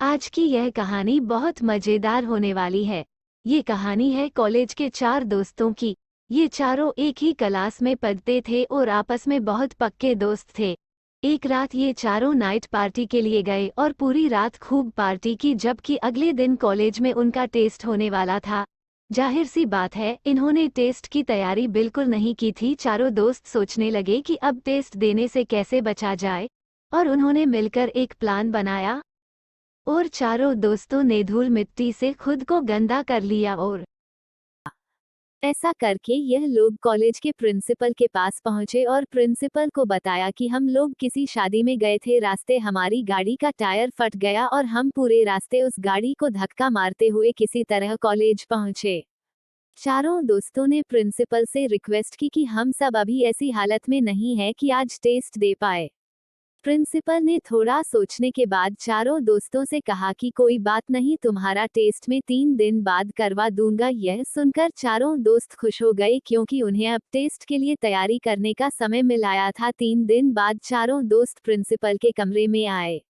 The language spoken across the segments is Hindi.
आज की यह कहानी बहुत मजेदार होने वाली है। ये कहानी है कॉलेज के 4 दोस्तों की। ये चारों एक ही क्लास में पढ़ते थे और आपस में बहुत पक्के दोस्त थे। एक रात ये चारों नाइट पार्टी के लिए गए और पूरी रात खूब पार्टी की, जबकि अगले दिन कॉलेज में उनका टेस्ट होने वाला था। जाहिर सी बात है, इन्होंने टेस्ट की तैयारी बिल्कुल नहीं की थी। चारों दोस्त सोचने लगे कि अब टेस्ट देने से कैसे बचा जाए, और उन्होंने मिलकर एक प्लान बनाया और चारों दोस्तों ने धूल मिट्टी से खुद को गंदा कर लिया। और ऐसा करके यह लोग कॉलेज के प्रिंसिपल के पास पहुंचे और प्रिंसिपल को बताया कि हम लोग किसी शादी में गए थे, रास्ते हमारी गाड़ी का टायर फट गया और हम पूरे रास्ते उस गाड़ी को धक्का मारते हुए किसी तरह कॉलेज पहुंचे। चारों दोस्तों ने प्रिंसिपल से रिक्वेस्ट की कि हम सब अभी ऐसी हालत में नहीं है कि आज टेस्ट दे पाए। प्रिंसिपल ने थोड़ा सोचने के बाद चारों दोस्तों से कहा कि कोई बात नहीं, तुम्हारा टेस्ट में 3 दिन बाद करवा दूंगा। यह सुनकर चारों दोस्त खुश हो गए क्योंकि उन्हें अब टेस्ट के लिए तैयारी करने का समय मिल आया था। 3 दिन बाद चारों दोस्त प्रिंसिपल के कमरे में आए।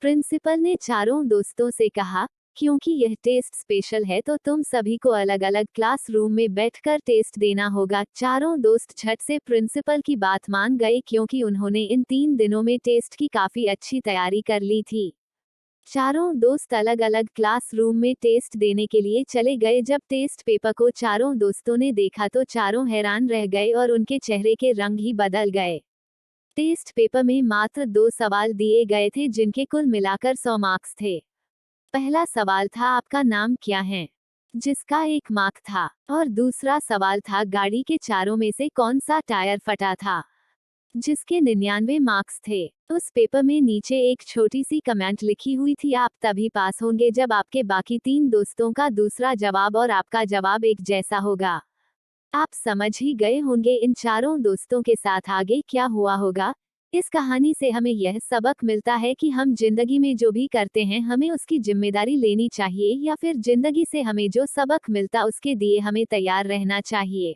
प्रिंसिपल ने चारों दोस्तों से कहा, क्योंकि यह टेस्ट स्पेशल है तो तुम सभी को अलग अलग क्लासरूम में बैठकर टेस्ट देना होगा। चारों दोस्त झट से प्रिंसिपल की बात मान गए क्योंकि उन्होंने इन 3 दिनों में टेस्ट की काफी अच्छी तैयारी कर ली थी। चारों दोस्त अलग अलग क्लासरूम में टेस्ट देने के लिए चले गए। जब टेस्ट पेपर को चारों दोस्तों ने देखा तो चारों हैरान रह गए और उनके चेहरे के रंग ही बदल गए। टेस्ट पेपर में मात्र 2 सवाल दिए गए थे जिनके कुल मिलाकर 100 मार्क्स थे। पहला सवाल था आपका नाम क्या है, जिसका 1 मार्क था, और दूसरा सवाल था गाड़ी के चारों में से कौन सा टायर फटा था, जिसके 99 मार्क्स थे। उस पेपर में नीचे एक छोटी सी कमेंट लिखी हुई थी, आप तभी पास होंगे जब आपके बाकी 3 दोस्तों का दूसरा जवाब और आपका जवाब एक जैसा होगा। आप समझ ही गए होंगे इन चारों दोस्तों के साथ आगे क्या हुआ होगा। इस कहानी से हमें यह सबक मिलता है कि हम जिंदगी में जो भी करते हैं हमें उसकी जिम्मेदारी लेनी चाहिए, या फिर जिंदगी से हमें जो सबक मिलता उसके लिए हमें तैयार रहना चाहिए।